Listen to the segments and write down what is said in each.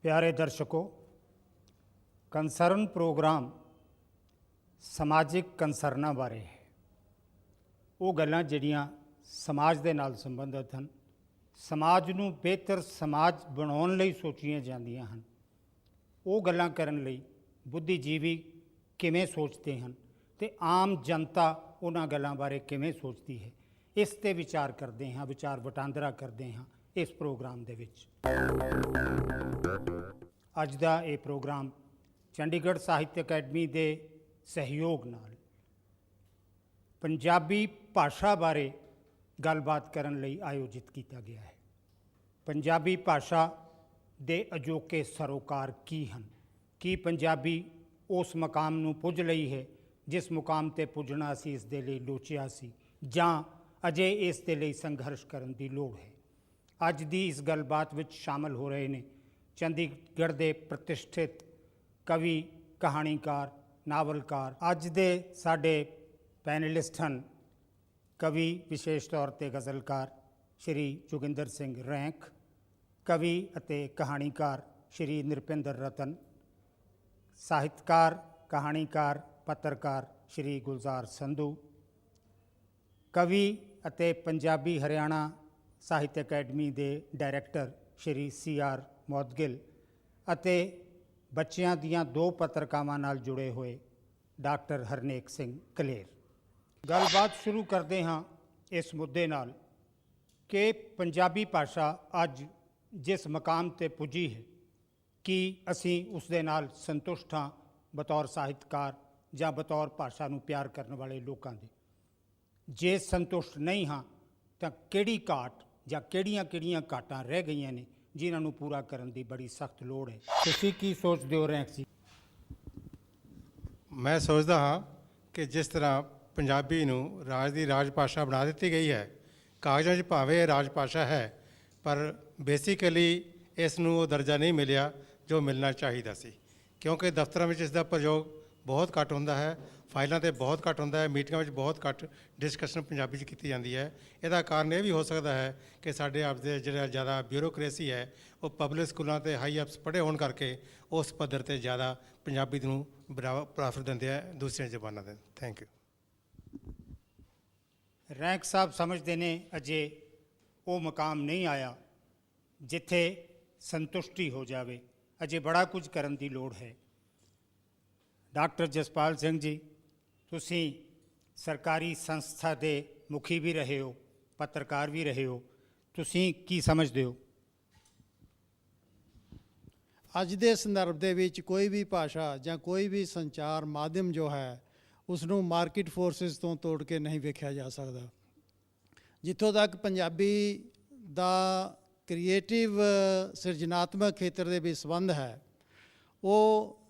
प्यारे दर्शकों, concern programme समाजिक कंसरना बारे है। वो गल्लां जिहड़ियां समाज दे नाल संबंधित हैं, समाज नूं बेहतर समाज बनाउण लई सोचियां जांदियां हन। वो गल्लां करन लई बुद्धिजीवी किवें सोचते हैं ते आम जनता उन्हां गल्लां बारे किवें सोचती है, इस ते विचार करते हैं, विचार वटांदरा करते हैं इस प्रोग्राम दे विच। अज दा ये प्रोग्राम चंडीगढ़ साहित्य अकैडमी के सहयोग नाल पंजाबी भाषा बारे गलबात करन लई आयोजित किया गया है। पंजाबी भाषा दे अजोके सरोकार की हैं, कि पंजाबी उस मकाम नूं पुज लई है जिस मुकाम ते पुजना असी इस दे लई लोचिया सी, जां अजे इस दे लई संघर्ष करन दी लोड़ है। अज दी इस गलबात विच शामिल हो रहे ने चंडीगढ़ के प्रतिष्ठित कवि, कहानीकार, नावलकार। अज दे साडे पैनलिस्ट हैं कवि विशेष तौर पर गज़लकार श्री जोगिंदर सिंह रैंक, कवि अते कहानीकार श्री निरपिंदर रतन, साहित्यकार, कहानीकार, पत्रकार श्री गुलजार संधू, कवि अते पंजाबी हरियाणा साहित्य अकैडमी के डायरैक्टर श्री CR मौदगिल अते बच्चियां दियां दो पत्रिकावां नाल जुड़े हुए डॉक्टर हरनेक सिंह कलेर। गलबात शुरू करते हाँ इस मुद्दे नाल कि पंजाबी भाषा अज जिस मकाम ते पुजी है कि असी उस दे नाल संतुष्ट हाँ बतौर साहित्यकार जां बतौर भाषा नूं प्यार करने वाले लोगों के। जे संतुष्ट नहीं हाँ तो किहड़ी घाट जां किहड़ियां घाटां रह गई ने जिन्हां नूं पूरा करन दी बड़ी सख्त लोड़ है। तुसीं की सोचदे हो रैंक जी? मैं सोचता हाँ कि जिस तरह पंजाबी नूं राज दी राज भाषा बना दी गई है, कागज़ां 'च भावें राज भाषा है पर बेसिकली इस नूं वो दर्जा नहीं मिलिया जो मिलना चाहिए सी, क्योंकि दफ्तरां में इसका प्रयोग बहुत घट होंदा है, फाइलों पर बहुत घट होंदा है, मीटिंगां में बहुत घट डिस्कशन पंजाबी च की जाती है। इसका कारण यह भी हो सकता है कि साढ़े आप दे जिहड़ा ज़्यादा ब्यूरोक्रेसी है वो पब्लिक स्कूलों से हाई अप्स पढ़े होने करके उस पद्धर से ज़्यादा पंजाबी नूं प्राफर देंदे है दूसरियां जबानां दे। Thank you. रैंक साहब समझते ने अजे वो मकाम नहीं आया जिथे संतुष्टि हो जाए, अजे बड़ा कुछ करन दी लोड़ है। डॉक्टर जसपाल सिंह जी, तुसी सरकारी संस्था के मुखी भी रहे हो, पत्रकार भी रहे हो, तुसी की समझते हो? अज के संदर्भ दे विच कोई भी भाषा या कोई भी संचार माध्यम जो है उसनों मार्केट फोर्सिस तो तोड़ के नहीं वेख्या जा सकता। जितों तक पंजाबी दा क्रिएटिव सिरजनात्मक खेत्र दे भी संबंध है, वो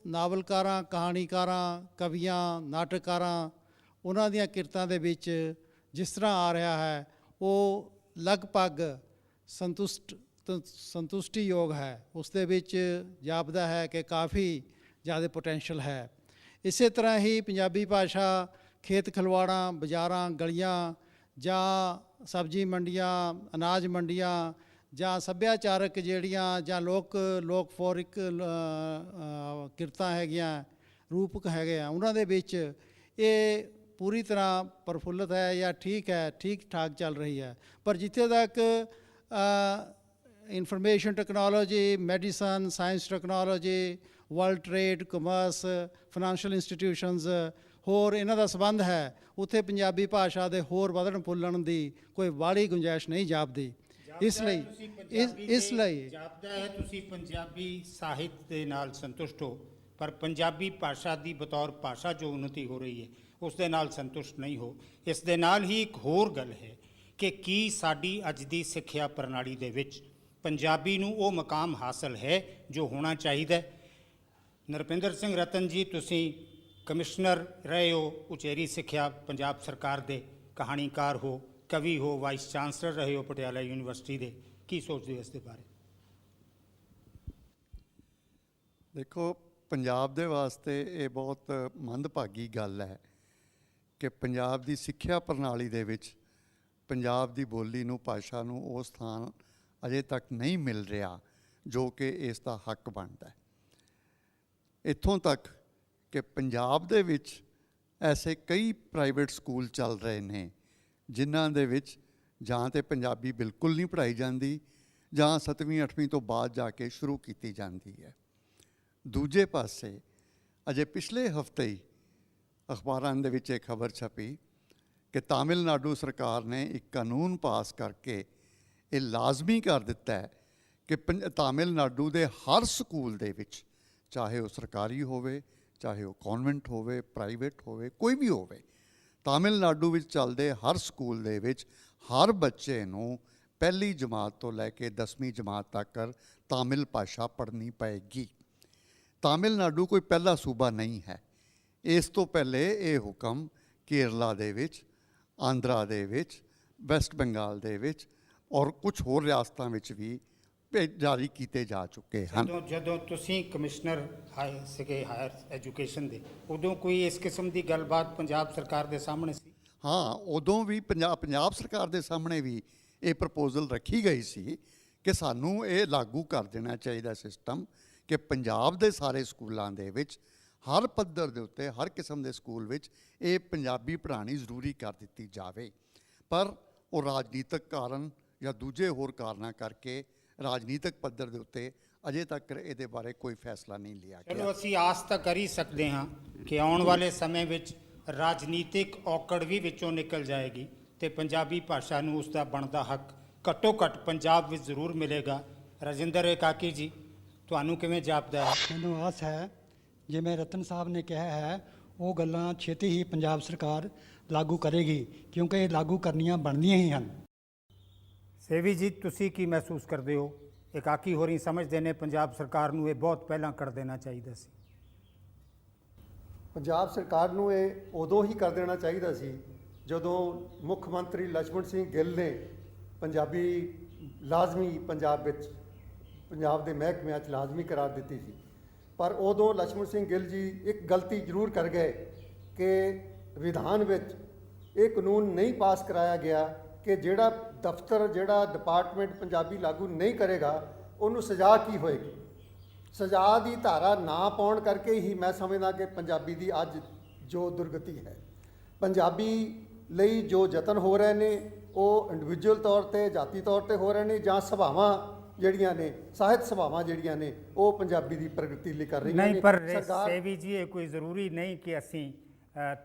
नावलकारां, कहानीकारां, कवियां, नाटककारां उन्हां दियां किरतां दे विच जिस तरह आ रहा है वो लगभग संतुष्टि योग है। उस दे विच जापदा है कि काफ़ी ज़्यादा पोटेंशियल है। इस तरह ही पंजाबी भाषा खेत खलवाड़ां, बाज़ारां, गलियां जां सब्जी मंडियां, अनाज मंडियां जां सभ्याचारक जिहड़ियां जां लोक फोरिक किरतां हैगियां, रूपक हैगे आ, उन्हां दे विच ये पूरी तरह प्रफुल्लित है या ठीक है, ठीक ठाक चल रही है। पर जिथे तक information technology, medicine, science technology, world trade, commerce, financial institutions होर इन्हां दा संबंध है, उत्थे पंजाबी भाषा दे होर वधण फुੱਲਣ दी कोई वाली गुंजाइश नहीं जापदी। इसलिए जापदा है तुसी पंजाबी साहित्य दे नाल संतुष्ट हो, पर पंजाबी भाषा की बतौर भाषा जो उन्नति हो रही है उस दे नाल संतुष्ट नहीं हो। इस दे नाल ही एक होर गल है कि की साडी अज दी सिक्ख्या प्रणाली दे विच पंजाबी नूं वो मकाम हासिल है जो होना चाहिए। नरपिंदर सिंह रतन जी, तुसी कमिश्नर रहे हो उचेरी सिक्ख्या पंजाब सरकार दे, कहानीकार हो, कवि हो, वाइस चांसलर रहे हो पटियाला यूनिवर्सिटी के, की सोचते हो इस बारे? देखो, पंजाब दे वास्ते ये बहुत मंदभागी गल है कि पंजाब की सिक्ख्या प्रणाली दे विच पंजाब की बोली नूं, भाषा नूं वो स्थान अजे तक नहीं मिल रहा ਜੋ ਕਿ ਇਸ ਦਾ ਹੱਕ ਬਣਦਾ ਹੈ। ਇੱਥੋਂ ਤੱਕ ਕਿ ਪੰਜਾਬ ਦੇ ਵਿੱਚ ਐਸੇ ਕਈ ਪ੍ਰਾਈਵੇਟ ਸਕੂਲ ਚੱਲ ਰਹੇ ਨੇ ਜਿਨ੍ਹਾਂ ਦੇ ਵਿੱਚ ਜਾਂ ਤਾਂ ਪੰਜਾਬੀ ਬਿਲਕੁਲ ਨਹੀਂ ਪੜ੍ਹਾਈ ਜਾਂਦੀ ਜਾਂ 7ਵੀਂ 8ਵੀਂ ਤੋਂ ਬਾਅਦ ਜਾ ਕੇ ਸ਼ੁਰੂ ਕੀਤੀ ਜਾਂਦੀ ਹੈ। ਦੂਜੇ ਪਾਸੇ ਅਜੇ ਪਿਛਲੇ ਹਫ਼ਤੇ ਹੀ ਅਖਬਾਰਾਂ ਦੇ ਵਿੱਚ ਇਹ ਖਬਰ ਛਪੀ ਕਿ ਤਾਮਿਲਨਾਡੂ ਸਰਕਾਰ ਨੇ ਇੱਕ ਕਾਨੂੰਨ ਪਾਸ ਕਰਕੇ ਇਹ ਲਾਜ਼ਮੀ ਕਰ ਦਿੱਤਾ ਹੈ ਕਿ ਤਾਮਿਲਨਾਡੂ ਦੇ ਹਰ ਸਕੂਲ ਦੇ ਵਿੱਚ, ਚਾਹੇ ਉਹ ਸਰਕਾਰੀ ਹੋਵੇ, ਚਾਹੇ ਉਹ ਕਨਵੈਂਟ ਹੋਵੇ, ਪ੍ਰਾਈਵੇਟ ਹੋਵੇ, ਕੋਈ ਵੀ ਹੋਵੇ, ਤਾਮਿਲਨਾਡੂ ਵਿੱਚ ਚੱਲਦੇ ਹਰ ਸਕੂਲ ਦੇ ਵਿੱਚ ਹਰ ਬੱਚੇ ਨੂੰ ਪਹਿਲੀ ਜਮਾਤ ਤੋਂ ਲੈ ਕੇ 10ਵੀਂ ਜਮਾਤ ਤੱਕ ਤਾਮਿਲ ਭਾਸ਼ਾ ਪੜ੍ਹਨੀ ਪਏਗੀ। ਤਾਮਿਲਨਾਡੂ ਕੋਈ ਪਹਿਲਾ ਸੂਬਾ ਨਹੀਂ ਹੈ। ਇਸ ਤੋਂ ਪਹਿਲੇ ਇਹ ਹੁਕਮ ਕੇਰਲਾ ਦੇ ਵਿੱਚ, ਆਂਧਰਾ ਦੇ ਵਿੱਚ, ਵੈਸਟ ਬੰਗਾਲ ਦੇ ਵਿੱਚ ਔਰ ਕੁਝ ਹੋਰ ਰਿਆਸਤਾਂ ਵਿੱਚ ਵੀ ਜਾਰੀ ਕੀਤੇ ਜਾ ਚੁੱਕੇ ਹਨ। ਜਦੋਂ ਤੁਸੀਂ ਕਮਿਸ਼ਨਰ ਸੀਗੇ ਹਾਇਰ ਐਜੂਕੇਸ਼ਨ ਦੇ, ਉਦੋਂ ਕੋਈ ਇਸ ਕਿਸਮ ਦੀ ਗੱਲਬਾਤ ਪੰਜਾਬ ਸਰਕਾਰ ਦੇ ਸਾਹਮਣੇ ਸੀ? ਹਾਂ, ਉਦੋਂ ਵੀ ਪੰਜਾਬ ਸਰਕਾਰ ਦੇ ਸਾਹਮਣੇ ਵੀ ਇਹ ਪ੍ਰਪੋਜ਼ਲ ਰੱਖੀ ਗਈ ਸੀ ਕਿ ਸਾਨੂੰ ਇਹ ਲਾਗੂ ਕਰ ਦੇਣਾ ਚਾਹੀਦਾ ਸਿਸਟਮ ਕਿ ਪੰਜਾਬ ਦੇ ਸਾਰੇ ਸਕੂਲਾਂ ਦੇ ਵਿੱਚ ਹਰ ਪੱਧਰ ਦੇ ਉੱਤੇ, ਹਰ ਕਿਸਮ ਦੇ ਸਕੂਲ ਵਿੱਚ ਇਹ ਪੰਜਾਬੀ ਪੜ੍ਹਾਉਣੀ ਜ਼ਰੂਰੀ ਕਰ ਦਿੱਤੀ ਜਾਵੇ। ਪਰ ਉਹ ਰਾਜਨੀਤਿਕ ਕਾਰਨ ਜਾਂ ਦੂਜੇ ਹੋਰ ਕਾਰਨਾਂ ਕਰਕੇ ਰਾਜਨੀਤਿਕ ਪੱਧਰ ਦੇ ਉੱਤੇ ਅਜੇ ਤੱਕ ਇਹਦੇ ਬਾਰੇ ਕੋਈ ਫੈਸਲਾ ਨਹੀਂ ਲਿਆ ਗਿਆ। ਚਲੋ ਅਸੀਂ ਆਸ ਤਾਂ ਕਰ ਹੀ ਸਕਦੇ ਹਾਂ ਕਿ ਆਉਣ ਵਾਲੇ ਸਮੇਂ ਵਿੱਚ ਰਾਜਨੀਤਿਕ ਔਕੜ ਵੀ ਵਿੱਚੋਂ ਨਿਕਲ ਜਾਏਗੀ ਤੇ ਪੰਜਾਬੀ ਭਾਸ਼ਾ ਨੂੰ ਉਸ ਦਾ ਬਣਦਾ ਹੱਕ ਘੱਟੋ ਘੱਟ ਪੰਜਾਬ ਵਿੱਚ ਜ਼ਰੂਰ ਮਿਲੇਗਾ। ਰਾਜਿੰਦਰ ਏਕਾਕੀ ਜੀ, ਤੁਹਾਨੂੰ ਕਿਵੇਂ ਜਾਪਦਾ ਹੈ? ਮੈਨੂੰ ਆਸ ਹੈ ਜਿਵੇਂ ਰਤਨ ਸਾਹਿਬ ਨੇ ਕਿਹਾ ਹੈ ਉਹ ਗੱਲਾਂ ਛੇਤੀ ਹੀ ਪੰਜਾਬ ਸਰਕਾਰ ਲਾਗੂ ਕਰੇਗੀ, ਕਿਉਂਕਿ ਇਹ ਲਾਗੂ ਕਰਨੀਆਂ ਬਣਦੀਆਂ ਹੀ ਹਨ। ਸੇਵੀ ਜੀ, ਤੁਸੀਂ ਕੀ ਮਹਿਸੂਸ ਕਰਦੇ ਹੋ? ਏਕਾਕੀ ਹੋਰੀ ਸਮਝਦੇ ਨੇ ਪੰਜਾਬ ਸਰਕਾਰ ਨੂੰ ਇਹ ਬਹੁਤ ਪਹਿਲਾਂ ਕਰ ਦੇਣਾ ਚਾਹੀਦਾ ਸੀ। ਪੰਜਾਬ ਸਰਕਾਰ ਨੂੰ ਇਹ ਉਦੋਂ ਹੀ ਕਰ ਦੇਣਾ ਚਾਹੀਦਾ ਸੀ ਜਦੋਂ ਮੁੱਖ ਮੰਤਰੀ ਲਛਮਣ ਸਿੰਘ ਗਿੱਲ ਨੇ ਪੰਜਾਬੀ ਲਾਜ਼ਮੀ ਪੰਜਾਬ ਦੇ ਮਹਿਕਮਿਆਂ 'ਚ ਲਾਜ਼ਮੀ ਕਰਾਰ ਦਿੱਤੀ ਸੀ। ਪਰ ਉਦੋਂ ਲਛਮਣ ਸਿੰਘ ਗਿੱਲ ਜੀ ਇੱਕ ਗਲਤੀ ਜ਼ਰੂਰ ਕਰ ਗਏ ਕਿ ਵਿਧਾਨ ਵਿੱਚ ਇਹ ਕਾਨੂੰਨ ਨਹੀਂ ਪਾਸ ਕਰਾਇਆ ਗਿਆ ਕਿ ਜਿਹੜਾ ਦਫ਼ਤਰ, ਜਿਹੜਾ ਡਿਪਾਰਟਮੈਂਟ ਪੰਜਾਬੀ ਲਾਗੂ ਨਹੀਂ ਕਰੇਗਾ ਉਹਨੂੰ ਸਜ਼ਾ ਕੀ ਹੋਏਗੀ। ਸਜ਼ਾ ਦੀ ਧਾਰਾ ਨਾ ਪਾਉਣ ਕਰਕੇ ਹੀ ਮੈਂ ਸਮਝਦਾ ਕਿ ਪੰਜਾਬੀ ਦੀ ਅੱਜ ਜੋ ਦੁਰਗਤੀ ਹੈ, ਪੰਜਾਬੀ ਲਈ ਜੋ ਯਤਨ ਹੋ ਰਹੇ ਨੇ ਉਹ ਇੰਡੀਵਿਜੂਅਲ ਤੌਰ 'ਤੇ, ਜਾਤੀ ਤੌਰ 'ਤੇ ਹੋ ਰਹੇ ਨੇ ਜਾਂ ਸਭਾਵਾਂ ਜਿਹੜੀਆਂ ਨੇ, ਸਾਹਿਤ ਸਭਾਵਾਂ ਜਿਹੜੀਆਂ ਨੇ ਉਹ ਪੰਜਾਬੀ ਦੀ ਪ੍ਰਗਤੀ ਲਈ ਕਰ ਰਹੀਆਂ ਨੇ। ਨਹੀਂ, ਪਰ ਸੇਵੀ ਜੀ ਇਹ ਕੋਈ ਜ਼ਰੂਰੀ ਨਹੀਂ ਕਿ ਅਸੀਂ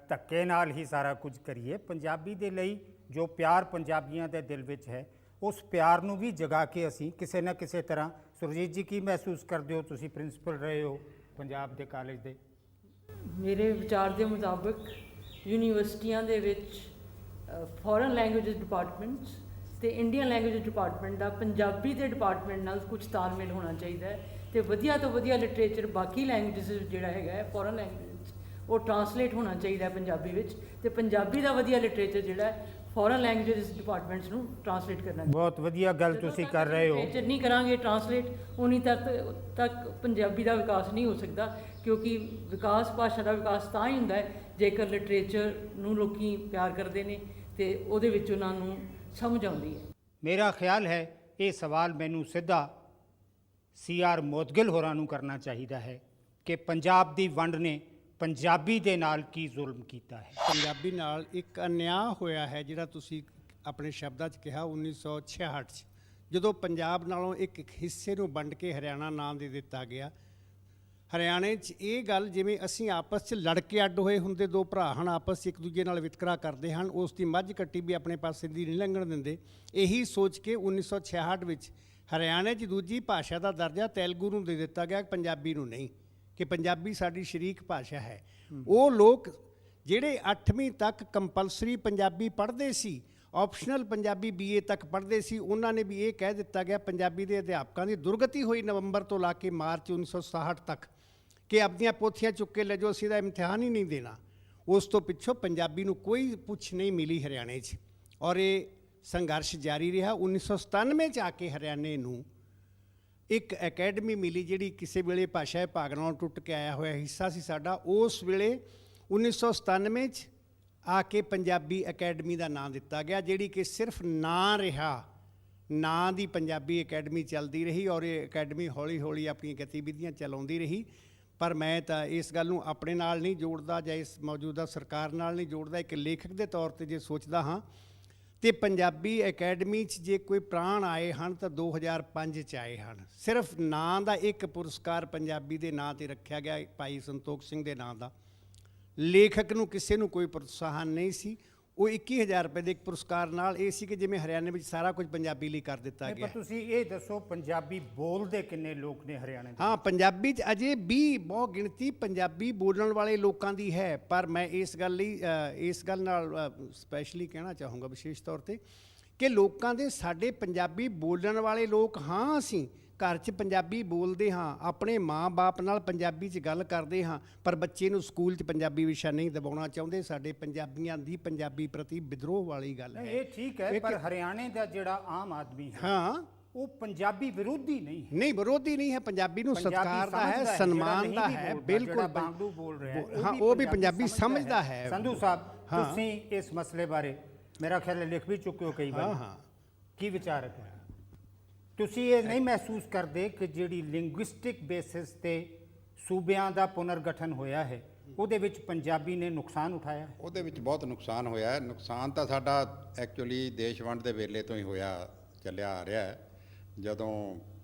ਧੱਕੇ ਨਾਲ ਹੀ ਸਾਰਾ ਕੁਝ ਕਰੀਏ। ਪੰਜਾਬੀ ਦੇ ਲਈ ਜੋ ਪਿਆਰ ਪੰਜਾਬੀਆਂ ਦੇ ਦਿਲ ਵਿੱਚ ਹੈ ਉਸ ਪਿਆਰ ਨੂੰ ਵੀ ਜਗਾ ਕੇ ਅਸੀਂ ਕਿਸੇ ਨਾ ਕਿਸੇ ਤਰ੍ਹਾਂ। ਸੁਰਜੀਤ ਜੀ, ਕੀ ਮਹਿਸੂਸ ਕਰਦੇ ਹੋ? ਤੁਸੀਂ ਪ੍ਰਿੰਸੀਪਲ ਰਹੇ ਹੋ ਪੰਜਾਬ ਦੇ ਕਾਲਜ ਦੇ। ਮੇਰੇ ਵਿਚਾਰ ਦੇ ਮੁਤਾਬਕ ਯੂਨੀਵਰਸਿਟੀਆਂ ਦੇ ਵਿੱਚ ਫੋਰਨ ਲੈਂਗੁਏਜਸ ਡਿਪਾਰਟਮੈਂਟਸ ਤੇ ਇੰਡੀਅਨ ਲੈਂਗੁਏਜ ਡਿਪਾਰਟਮੈਂਟ ਦਾ ਪੰਜਾਬੀ ਦੇ ਡਿਪਾਰਟਮੈਂਟ ਨਾਲ ਕੁਝ ਤਾਲਮੇਲ ਹੋਣਾ ਚਾਹੀਦਾ ਹੈ ਤੇ ਵਧੀਆ ਤੋਂ ਵਧੀਆ ਲਿਟਰੇਚਰ ਬਾਕੀ ਲੈਂਗੁਏਜਸ ਜਿਹੜਾ ਹੈਗਾ ਹੈ ਫੋਰਨ ਲੈਂਗੁਏਜ ਉਹ ਟਰਾਂਸਲੇਟ ਹੋਣਾ ਚਾਹੀਦਾ ਹੈ ਪੰਜਾਬੀ ਵਿੱਚ, ਤੇ ਪੰਜਾਬੀ ਦਾ ਵਧੀਆ ਲਿਟਰੇਚਰ ਜਿਹੜਾ ਹੈ ਫੋਰਨ ਲੈਂਗੁਏਜਸ ਡਿਪਾਰਟਮੈਂਟਸ ਨੂੰ ਟਰਾਂਸਲੇਟ ਕਰਨਾ ਚਾਹੀਦਾ। ਬਹੁਤ ਵਧੀਆ ਗੱਲ ਤੁਸੀਂ ਕਰ ਰਹੇ ਹੋ। ਲਿਟਰੇਚਰ ਨਹੀਂ ਕਰਾਂਗੇ ਟਰਾਂਸਲੇਟ, ਉਨੀ ਤੱਕ ਪੰਜਾਬੀ ਦਾ ਵਿਕਾਸ ਨਹੀਂ ਹੋ ਸਕਦਾ, ਕਿਉਂਕਿ ਵਿਕਾਸ, ਭਾਸ਼ਾ ਦਾ ਵਿਕਾਸ ਤਾਂ ਹੀ ਹੁੰਦਾ ਹੈ ਜੇਕਰ ਲਿਟਰੇਚਰ ਨੂੰ ਲੋਕੀ ਪਿਆਰ ਕਰਦੇ ਨੇ ਤੇ ਉਹਦੇ ਵਿੱਚ ਉਹਨਾਂ ਨੂੰ ਸਮਝ ਆਉਂਦੀ ਹੈ। ਮੇਰਾ ਖਿਆਲ ਹੈ ਇਹ ਸਵਾਲ ਮੈਨੂੰ ਸਿੱਧਾ CR ਮੋਦਗਿਲ ਹੋਰਾਂ ਨੂੰ ਕਰਨਾ ਚਾਹੀਦਾ ਹੈ ਕਿ ਪੰਜਾਬ ਦੀ ਵੰਡ ਨੇ ਪੰਜਾਬੀ ਦੇ ਨਾਲ ਕੀ ਜ਼ੁਲਮ ਕੀਤਾ ਹੈ। ਪੰਜਾਬੀ ਨਾਲ ਇੱਕ ਅਨਿਆਂ ਹੋਇਆ ਹੈ ਜਿਹੜਾ ਤੁਸੀਂ ਆਪਣੇ ਸ਼ਬਦਾਂ 'ਚ ਕਿਹਾ 1966 'ਚ, ਜਦੋਂ ਪੰਜਾਬ ਨਾਲੋਂ ਇੱਕ ਹਿੱਸੇ ਨੂੰ ਵੰਡ ਕੇ ਹਰਿਆਣਾ ਨਾਮ ਦੇ ਦਿੱਤਾ ਗਿਆ। ਹਰਿਆਣੇ 'ਚ ਇਹ ਗੱਲ ਜਿਵੇਂ ਅਸੀਂ ਆਪਸ 'ਚ ਲੜ ਕੇ ਅੱਡ ਹੋਏ ਹੁੰਦੇ, ਦੋ ਭਰਾ ਹਨ ਆਪਸ 'ਚ ਇੱਕ ਦੂਜੇ ਨਾਲ ਵਿਤਕਰਾ ਕਰਦੇ ਹਨ, ਉਸ ਦੀ ਮੱਝ ਕੱਟੀ ਵੀ ਆਪਣੇ ਪਾਸੇ ਦੀ ਨਹੀਂ ਲੰਘਣ ਦਿੰਦੇ। ਇਹੀ ਸੋਚ ਕੇ 1966 ਵਿੱਚ ਹਰਿਆਣੇ 'ਚ ਦੂਜੀ ਭਾਸ਼ਾ ਦਾ ਦਰਜਾ ਤੇਲਗੂ ਨੂੰ ਦੇ ਦਿੱਤਾ ਗਿਆ, ਪੰਜਾਬੀ ਨੂੰ ਨਹੀਂ, ਕਿ ਪੰਜਾਬੀ ਸਾਡੀ ਸ਼ਰੀਕ ਭਾਸ਼ਾ ਹੈ। ਉਹ ਲੋਕ ਜਿਹੜੇ 8ਵੀਂ ਤੱਕ ਕੰਪਲਸਰੀ ਪੰਜਾਬੀ ਪੜ੍ਹਦੇ ਸੀ, ਆਪਸ਼ਨਲ ਪੰਜਾਬੀ BA ਤੱਕ ਪੜ੍ਹਦੇ ਸੀ, ਉਹਨਾਂ ਨੇ ਵੀ ਇਹ ਕਹਿ ਦਿੱਤਾ ਗਿਆ ਪੰਜਾਬੀ ਦੇ ਅਧਿਆਪਕਾਂ ਦੀ ਦੁਰਗਤੀ ਹੋਈ ਨਵੰਬਰ ਤੋਂ ਲਾ ਕੇ ਮਾਰਚ 1967 ਤੱਕ ਕਿ ਆਪਣੀਆਂ ਪੋਥੀਆਂ ਚੁੱਕ ਕੇ ਲੈ ਜਾਓ, ਅਸੀਂ ਦਾ ਇਮਤਿਹਾਨ ਹੀ ਨਹੀਂ ਦੇਣਾ। ਉਸ ਤੋਂ ਪਿੱਛੋਂ ਪੰਜਾਬੀ ਨੂੰ ਕੋਈ ਪੁੱਛ ਨਹੀਂ ਮਿਲੀ ਹਰਿਆਣੇ 'ਚ, ਔਰ ਇਹ ਸੰਘਰਸ਼ ਜਾਰੀ ਰਿਹਾ। 1997 'ਚ ਆ ਕੇ ਹਰਿਆਣੇ ਨੂੰ ਇੱਕ ਅਕੈਡਮੀ ਮਿਲੀ ਜਿਹੜੀ ਕਿਸੇ ਵੇਲੇ ਭਾਸ਼ਾ ਵਿਭਾਗ ਨਾਲ ਟੁੱਟ ਕੇ ਆਇਆ ਹੋਇਆ ਹਿੱਸਾ ਸੀ ਸਾਡਾ। ਉਸ ਵੇਲੇ 1997 'ਚ ਆ ਕੇ ਪੰਜਾਬੀ ਅਕੈਡਮੀ ਦਾ ਨਾਂ ਦਿੱਤਾ ਗਿਆ, ਜਿਹੜੀ ਕਿ ਸਿਰਫ ਨਾਂ ਰਿਹਾ, ਨਾਂ ਦੀ ਪੰਜਾਬੀ ਅਕੈਡਮੀ ਚੱਲਦੀ ਰਹੀ ਔਰ ਇਹ ਅਕੈਡਮੀ ਹੌਲੀ ਹੌਲੀ ਆਪਣੀਆਂ ਗਤੀਵਿਧੀਆਂ ਚਲਾਉਂਦੀ ਰਹੀ। ਪਰ ਮੈਂ ਤਾਂ ਇਸ ਗੱਲ ਨੂੰ ਆਪਣੇ ਨਾਲ ਨਹੀਂ ਜੋੜਦਾ ਜਾਂ ਇਸ ਮੌਜੂਦਾ ਸਰਕਾਰ ਨਾਲ ਨਹੀਂ ਜੋੜਦਾ। ਇੱਕ ਲੇਖਕ ਦੇ ਤੌਰ 'ਤੇ ਜੇ ਸੋਚਦਾ ਹਾਂ ਤੇ ਪੰਜਾਬੀ ਅਕੈਡਮੀ 'ਚ ਜੇ ਕੋਈ ਪ੍ਰਾਣ ਆਏ ਹਨ ਤਾਂ 2005 'ਚ ਆਏ ਹਨ। ਸਿਰਫ ਨਾਂ ਦਾ ਇੱਕ ਪੁਰਸਕਾਰ ਪੰਜਾਬੀ ਦੇ ਨਾਂ 'ਤੇ ਰੱਖਿਆ ਗਿਆ ਭਾਈ ਸੰਤੋਖ ਸਿੰਘ ਦੇ ਨਾਂ ਦਾ। ਲੇਖਕ ਨੂੰ ਕਿਸੇ ਨੂੰ ਕੋਈ ਪ੍ਰੋਤਸਾਹਨ ਨਹੀਂ ਸੀ। ਉਹ 21,000 ਰੁਪਏ ਦੇ ਇੱਕ ਪੁਰਸਕਾਰ ਨਾਲ ਇਹ ਸੀ ਕਿ ਜਿਵੇਂ ਹਰਿਆਣੇ ਵਿੱਚ ਸਾਰਾ ਕੁਝ ਪੰਜਾਬੀ ਲਈ ਕਰ ਦਿੱਤਾ ਨਹੀਂ, ਗਿਆ। ਪਰ ਤੁਸੀਂ ਇਹ ਦੱਸੋ ਪੰਜਾਬੀ ਬੋਲਦੇ ਕਿੰਨੇ ਲੋਕ ਨੇ ਹਰਿਆਣੇ ਦੇ? ਹਾਂ, ਪੰਜਾਬੀ 'ਚ ਅਜੇ ਵੀ ਬਹੁਤ ਗਿਣਤੀ ਪੰਜਾਬੀ ਬੋਲਣ ਵਾਲੇ ਲੋਕਾਂ ਦੀ ਹੈ। ਪਰ ਮੈਂ ਇਸ ਗੱਲ ਲਈ ਇਸ ਗੱਲ ਨਾਲ ਸਪੈਸ਼ਲੀ ਕਹਿਣਾ ਚਾਹੂੰਗਾ ਵਿਸ਼ੇਸ਼ ਤੌਰ 'ਤੇ ਕਿ ਲੋਕਾਂ ਦੇ ਸਾਡੇ ਪੰਜਾਬੀ ਬੋਲਣ ਵਾਲੇ ਲੋਕ ਹਾਂ, ਅਸੀਂ ਘਰ 'ਚ ਪੰਜਾਬੀ ਬੋਲਦੇ ਹਾਂ, ਆਪਣੇ ਮਾਂ-ਬਾਪ ਨਾਲ ਪੰਜਾਬੀ 'ਚ ਗੱਲ ਕਰਦੇ ਹਾਂ, ਪਰ ਬੱਚੇ ਨੂੰ ਸਕੂਲ 'ਚ ਪੰਜਾਬੀ ਵਿਸ਼ਾ ਨਹੀਂ ਦਿਵਾਉਣਾ ਚਾਹੁੰਦੇ। ਸਾਡੇ ਪੰਜਾਬੀਆਂ ਦੀ ਪੰਜਾਬੀ ਪ੍ਰਤੀ ਵਿਦਰੋਹ ਵਾਲੀ ਗੱਲ ਹੈ। ਇਹ ਠੀਕ ਹੈ, ਪਰ ਹਰਿਆਣੇ ਦਾ ਜਿਹੜਾ ਆਮ ਆਦਮੀ ਹੈ ਹਾਂ, ਉਹ ਪੰਜਾਬੀ ਵਿਰੋਧੀ ਨਹੀਂ ਹੈ। ਨਹੀਂ, ਵਿਰੋਧੀ ਨਹੀਂ ਹੈ। ਪੰਜਾਬੀ ਨੂੰ ਪੰਜਾਬੀ ਸਤਿਕਾਰ ਦਾ ਹੈ, ਸਮਝਦਾ ਸਨਮਾਨ ਜਿਹੜਾ ਦਾ ਨਹੀਂ ਹੈ। ਬੋਲਦਾ, ਬਿਲਕੁਲ ਜਿਹੜਾ ਬਾਂਗੜੂ ਬੋਲ ਰਿਹਾ ਹੈ, ਹਾਂ, ਉਹ ਵੀ ਪੰਜਾਬੀ ਸਮਝਦਾ ਹੈ। ਸੰਧੂ ਸਾਹਿਬ, ਹਾਂ। ਤੁਸੀਂ ਇਸ ਮਸਲੇ ਬਾਰੇ ਮੇਰਾ ਖਿਆਲ ਹੈ ਲਿਖ ਵੀ ਚੁੱਕੇ ਹੋ ਕਈ ਵਾਰ। ਹਾਂ। ਕੀ ਵਿਚਾਰ ਹੈ ਤੁਹਾਡਾ? ਤੁਸੀਂ ਇਹ ਨਹੀਂ ਮਹਿਸੂਸ ਕਰਦੇ ਕਿ ਜਿਹੜੀ ਲਿੰਗੁਇਸਟਿਕ ਬੇਸਿਸ ਤੇ ਸੂਬਿਆਂ ਦਾ ਪੁਨਰਗਠਨ ਹੋਇਆ ਹੈ ਉਹਦੇ ਵਿੱਚ ਪੰਜਾਬੀ ਨੇ ਨੁਕਸਾਨ ਉਠਾਇਆ ਹੈ? ਉਹਦੇ ਵਿੱਚ ਬਹੁਤ ਨੁਕਸਾਨ ਹੋਇਆ ਹੈ। ਨੁਕਸਾਨ ਤਾਂ ਸਾਡਾ ਐਕਚੁਅਲੀ ਦੇਸ਼ ਵੰਡ ਦੇ ਵੇਲੇ ਤੋਂ ਹੀ ਹੋਇਆ ਚੱਲਿਆ ਆ ਰਿਹਾ ਹੈ। ਜਦੋਂ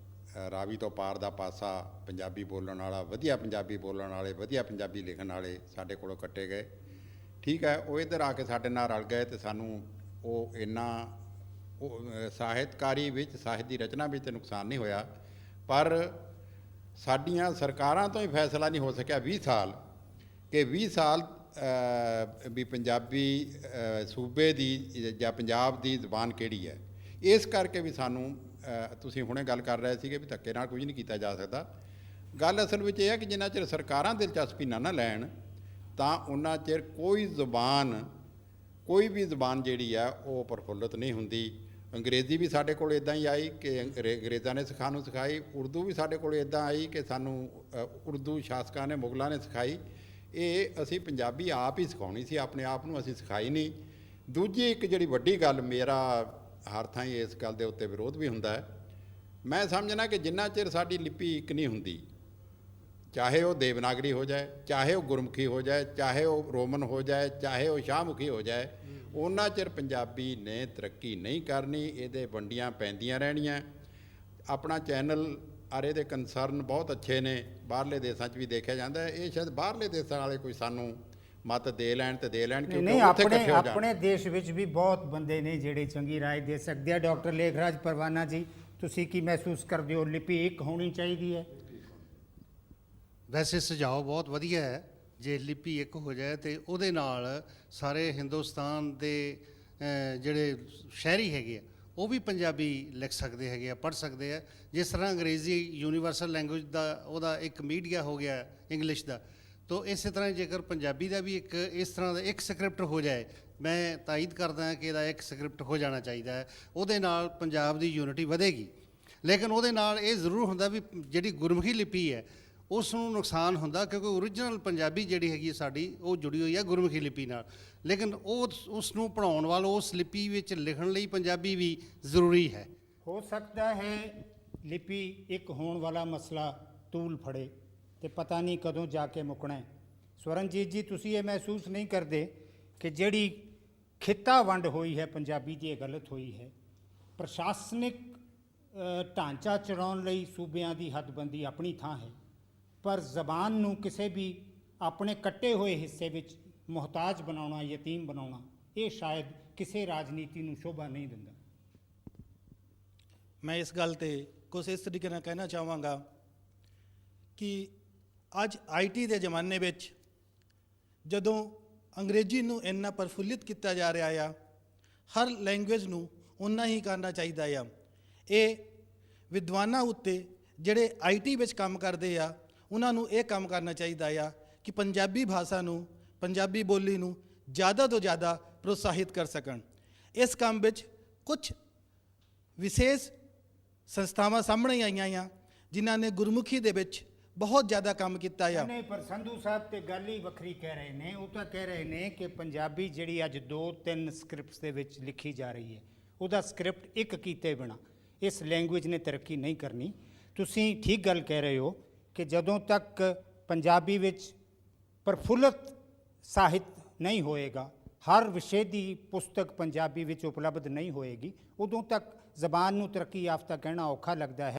ਰਾਵੀ ਤੋਂ ਪਾਰ ਦਾ ਪਾਸਾ ਪੰਜਾਬੀ ਬੋਲਣ ਵਾਲਾ, ਵਧੀਆ ਪੰਜਾਬੀ ਬੋਲਣ ਵਾਲੇ, ਵਧੀਆ ਪੰਜਾਬੀ ਲਿਖਣ ਵਾਲੇ ਸਾਡੇ ਕੋਲੋਂ ਕੱਟੇ ਗਏ। ਠੀਕ ਹੈ, ਉਹ ਇੱਧਰ ਆ ਕੇ ਸਾਡੇ ਨਾਲ ਰਲ ਗਏ ਤੇ ਸਾਨੂੰ ਉਹ ਇੰਨਾ ਸਾਹਿਤਕਾਰੀ ਵਿੱਚ, ਸਾਹਿਤ ਦੀ ਰਚਨਾ ਵਿੱਚ ਨੁਕਸਾਨ ਨਹੀਂ ਹੋਇਆ। ਪਰ ਸਾਡੀਆਂ ਸਰਕਾਰਾਂ ਤੋਂ ਹੀ ਫੈਸਲਾ ਨਹੀਂ ਹੋ ਸਕਿਆ 20 ਸਾਲ ਕਿ 20 ਸਾਲ ਵੀ ਪੰਜਾਬੀ ਸੂਬੇ ਦੀ ਜਾਂ ਪੰਜਾਬ ਦੀ ਜ਼ਬਾਨ ਕਿਹੜੀ ਹੈ। ਇਸ ਕਰਕੇ ਵੀ ਸਾਨੂੰ ਤੁਸੀਂ ਹੁਣੇ ਗੱਲ ਕਰ ਰਹੇ ਸੀਗੇ ਵੀ ਧੱਕੇ ਨਾਲ ਕੁਝ ਨਹੀਂ ਕੀਤਾ ਜਾ ਸਕਦਾ। ਗੱਲ ਅਸਲ ਵਿੱਚ ਇਹ ਹੈ ਕਿ ਜਿੰਨਾ ਚਿਰ ਸਰਕਾਰਾਂ ਦਿਲਚਸਪੀ ਨਾ ਲੈਣ ਤਾਂ ਉਹਨਾਂ ਚਿਰ ਕੋਈ ਵੀ ਜ਼ਬਾਨ ਜਿਹੜੀ ਆ ਉਹ ਪ੍ਰਫੁੱਲਤ ਨਹੀਂ ਹੁੰਦੀ। ਅੰਗਰੇਜ਼ੀ ਵੀ ਸਾਡੇ ਕੋਲ ਇੱਦਾਂ ਹੀ ਆਈ ਕਿ ਅੰਗਰੇਜ਼ਾਂ ਨੇ ਸਾਨੂੰ ਸਿਖਾਈ। ਉਰਦੂ ਵੀ ਸਾਡੇ ਕੋਲ ਇੱਦਾਂ ਆਈ ਕਿ ਸਾਨੂੰ ਉਰਦੂ ਸ਼ਾਸਕਾਂ ਨੇ, ਮੁਗਲਾਂ ਨੇ ਸਿਖਾਈ। ਇਹ ਅਸੀਂ ਪੰਜਾਬੀ ਆਪ ਹੀ ਸਿਖਾਉਣੀ ਸੀ, ਆਪਣੇ ਆਪ ਨੂੰ ਅਸੀਂ ਸਿਖਾਈ ਨਹੀਂ। ਦੂਜੀ ਇੱਕ ਜਿਹੜੀ ਵੱਡੀ ਗੱਲ, ਮੇਰਾ ਹਰ ਥਾਂ ਹੀ ਇਸ ਗੱਲ ਦੇ ਉੱਤੇ ਵਿਰੋਧ ਵੀ ਹੁੰਦਾ ਹੈ। ਮੈਂ ਸਮਝਣਾ ਕਿ ਜਿੰਨਾ ਚਿਰ ਸਾਡੀ ਲਿਪੀ ਇੱਕ ਨਹੀਂ ਹੁੰਦੀ, ਚਾਹੇ ਉਹ ਦੇਵਨਾਗਰੀ ਹੋ ਜਾਏ, ਚਾਹੇ ਉਹ ਗੁਰਮੁਖੀ ਹੋ ਜਾਏ, ਚਾਹੇ ਉਹ ਰੋਮਨ ਹੋ ਜਾਏ, ਚਾਹੇ ਉਹ ਸ਼ਾਹਮੁਖੀ ਹੋ ਜਾਏ, ਉਹਨਾਂ ਚਿਰ ਪੰਜਾਬੀ ਨੇ ਤਰੱਕੀ ਨਹੀਂ ਕਰਨੀ। ਇਹਦੇ ਵੰਡੀਆਂ ਪੈਂਦੀਆਂ ਰਹਿਣੀਆਂ। ਆਪਣਾ ਚੈਨਲ ਆਰੇ ਦੇ ਕੰਸਰਨ ਬਹੁਤ ਅੱਛੇ ਨੇ, ਬਾਹਰਲੇ ਦੇਸ਼ਾਂ 'ਚ ਵੀ ਦੇਖਿਆ ਜਾਂਦਾ ਹੈ। ਇਹ ਸ਼ਾਇਦ ਬਾਹਰਲੇ ਦੇਸ਼ਾਂ ਵਾਲੇ ਕੋਈ ਸਾਨੂੰ ਮਤ ਦੇ ਲੈਣ ਤੇ ਦੇ ਲੈਣ, ਨਹੀਂ, ਆਪਣੇ ਦੇਸ਼ ਵਿੱਚ ਵੀ ਬਹੁਤ ਬੰਦੇ ਨੇ ਜਿਹੜੇ ਚੰਗੀ ਰਾਏ ਦੇ ਸਕਦੇ ਆ। ਡਾਕਟਰ ਲੇਖਰਾਜ ਪਰਵਾਨਾ ਜੀ, ਤੁਸੀਂ ਕੀ ਮਹਿਸੂਸ ਕਰਦੇ ਹੋ? ਲਿਪੀ ਇੱਕ ਹੋਣੀ ਚਾਹੀਦੀ ਹੈ? ਵੈਸੇ ਸੁਝਾਅ ਬਹੁਤ ਵਧੀਆ ਹੈ। ਜੇ ਲਿਪੀ ਇੱਕ ਹੋ ਜਾਏ ਤੇ ਉਹਦੇ ਨਾਲ ਸਾਰੇ ਹਿੰਦੁਸਤਾਨ ਦੇ ਜਿਹੜੇ ਸ਼ਹਿਰੀ ਹੈਗੇ ਆ ਉਹ ਵੀ ਪੰਜਾਬੀ ਲਿਖ ਸਕਦੇ ਹੈਗੇ ਆ, ਪੜ੍ਹ ਸਕਦੇ ਆ। ਜਿਸ ਤਰ੍ਹਾਂ ਅੰਗਰੇਜ਼ੀ ਯੂਨੀਵਰਸਲ ਲੈਂਗੁਏਜ ਦਾ ਉਹਦਾ ਇੱਕ ਮੀਡੀਆ ਹੋ ਗਿਆ ਇੰਗਲਿਸ਼ ਦਾ, ਤਾਂ ਇਸੇ ਤਰ੍ਹਾਂ ਜੇਕਰ ਪੰਜਾਬੀ ਦਾ ਵੀ ਇੱਕ ਇਸ ਤਰ੍ਹਾਂ ਦਾ ਇੱਕ ਸਕ੍ਰਿਪਟ ਹੋ ਜਾਏ, ਮੈਂ ਤਾਇਦ ਕਰਦਾ ਕਿ ਇਹਦਾ ਇੱਕ ਸਕ੍ਰਿਪਟ ਹੋ ਜਾਣਾ ਚਾਹੀਦਾ ਹੈ। ਉਹਦੇ ਨਾਲ ਪੰਜਾਬ ਦੀ ਯੂਨਿਟੀ ਵਧੇਗੀ। ਲੇਕਿਨ ਉਹਦੇ ਨਾਲ ਇਹ ਜ਼ਰੂਰ ਹੁੰਦਾ ਵੀ ਜਿਹੜੀ ਗੁਰਮੁਖੀ ਲਿਪੀ ਹੈ ਉਸ ਨੂੰ ਨੁਕਸਾਨ ਹੁੰਦਾ, ਕਿਉਂਕਿ ਓਰੀਜਨਲ ਪੰਜਾਬੀ ਜਿਹੜੀ ਹੈਗੀ ਸਾਡੀ ਉਹ ਜੁੜੀ ਹੋਈ ਹੈ ਗੁਰਮੁਖੀ ਲਿਪੀ ਨਾਲ। ਲੇਕਿਨ ਉਸ ਨੂੰ ਪੜ੍ਹਾਉਣ ਵਾਲਾ, ਉਸ ਲਿਪੀ ਵਿੱਚ ਲਿਖਣ ਲਈ ਪੰਜਾਬੀ ਵੀ ਜ਼ਰੂਰੀ ਹੈ। ਹੋ ਸਕਦਾ ਹੈ ਲਿਪੀ ਇੱਕ ਹੋਣ ਵਾਲਾ ਮਸਲਾ ਤੂਲ ਫੜੇ ਤੇ ਪਤਾ ਨਹੀਂ ਕਦੋਂ ਜਾ ਕੇ ਮੁੱਕਣਾ ਹੈ। ਸਵਰਨਜੀਤ ਜੀ, ਤੁਸੀਂ ਇਹ ਮਹਿਸੂਸ ਨਹੀਂ ਕਰਦੇ ਕਿ ਜਿਹੜੀ ਖਿੱਤਾ ਵੰਡ ਹੋਈ ਹੈ ਪੰਜਾਬੀ ਦੀ, ਇਹ ਗਲਤ ਹੋਈ ਹੈ? ਪ੍ਰਸ਼ਾਸਨਿਕ ਢਾਂਚਾ ਚਲਾਉਣ ਲਈ ਸੂਬਿਆਂ ਦੀ ਹੱਦਬੰਦੀ ਆਪਣੀ ਥਾਂ ਹੈ, ਪਰ ਜ਼ਬਾਨ ਨੂੰ ਕਿਸੇ ਵੀ ਆਪਣੇ ਕੱਟੇ ਹੋਏ ਹਿੱਸੇ ਵਿੱਚ ਮੁਹਤਾਜ ਬਣਾਉਣਾ, ਯਤੀਮ ਬਣਾਉਣਾ, ਇਹ ਸ਼ਾਇਦ ਕਿਸੇ ਰਾਜਨੀਤੀ ਨੂੰ ਸ਼ੋਭਾ ਨਹੀਂ ਦਿੰਦਾ। ਮੈਂ ਇਸ ਗੱਲ ਤੇ ਕੁਝ ਇਸ ਤਰੀਕੇ ਨਾਲ ਕਹਿਣਾ ਚਾਹਾਂਗਾ ਕਿ ਅੱਜ IT ਦੇ ਜ਼ਮਾਨੇ ਵਿੱਚ ਜਦੋਂ ਅੰਗਰੇਜ਼ੀ ਨੂੰ ਇੰਨਾ ਪ੍ਰਫੁੱਲਿਤ ਕੀਤਾ ਜਾ ਰਿਹਾ ਆ, ਹਰ ਲੈਂਗੁਏਜ ਨੂੰ ਓਨਾ ਹੀ ਕਰਨਾ ਚਾਹੀਦਾ ਆ। ਇਹ ਵਿਦਵਾਨਾਂ ਉੱਤੇ ਜਿਹੜੇ IT ਵਿੱਚ ਕੰਮ ਕਰਦੇ ਆ ਉਹਨਾਂ ਨੂੰ ਇਹ ਕੰਮ ਕਰਨਾ ਚਾਹੀਦਾ ਆ ਕਿ ਪੰਜਾਬੀ ਭਾਸ਼ਾ ਨੂੰ, ਪੰਜਾਬੀ ਬੋਲੀ ਨੂੰ ਜ਼ਿਆਦਾ ਤੋਂ ਜ਼ਿਆਦਾ ਪ੍ਰੋਤਸਾਹਿਤ ਕਰ ਸਕਣ। ਇਸ ਕੰਮ ਵਿੱਚ ਕੁਝ ਵਿਸ਼ੇਸ਼ ਸੰਸਥਾਵਾਂ ਸਾਹਮਣੇ ਆਈਆਂ ਆ ਜਿਨ੍ਹਾਂ ਨੇ ਗੁਰਮੁਖੀ ਦੇ ਵਿੱਚ ਬਹੁਤ ਜ਼ਿਆਦਾ ਕੰਮ ਕੀਤਾ ਆ। ਨਹੀਂ, ਪਰ ਸੰਧੂ ਸਾਹਿਬ ਤੇ ਗੱਲ ਹੀ ਵੱਖਰੀ ਕਹਿ ਰਹੇ ਨੇ। ਉਹ ਤਾਂ ਕਹਿ ਰਹੇ ਨੇ ਕਿ ਪੰਜਾਬੀ ਜਿਹੜੀ ਅੱਜ 2-3 ਸਕ੍ਰਿਪਟਸ ਦੇ ਵਿੱਚ ਲਿਖੀ ਜਾ ਰਹੀ ਹੈ, ਉਹਦਾ ਸਕ੍ਰਿਪਟ ਇੱਕ ਕੀਤੇ ਬਿਨਾ ਇਸ ਲੈਂਗੁਏਜ ਨੇ ਤਰੱਕੀ ਨਹੀਂ ਕਰਨੀ। ਤੁਸੀਂ ਠੀਕ ਗੱਲ ਕਹਿ ਰਹੇ ਹੋ ਕਿ ਜਦੋਂ ਤੱਕ ਪੰਜਾਬੀ ਵਿੱਚ ਪ੍ਰਫੁੱਲਤ ਸਾਹਿਤ ਨਹੀਂ ਹੋਏਗਾ, ਹਰ ਵਿਸ਼ੇ ਦੀ ਪੁਸਤਕ ਪੰਜਾਬੀ ਵਿੱਚ ਉਪਲਬਧ ਨਹੀਂ ਹੋਏਗੀ, ਉਦੋਂ ਤੱਕ ਜ਼ਬਾਨ ਨੂੰ ਤਰੱਕੀ ਯਾਫਤਾ ਕਹਿਣਾ ਔਖਾ ਲੱਗਦਾ ਹੈ।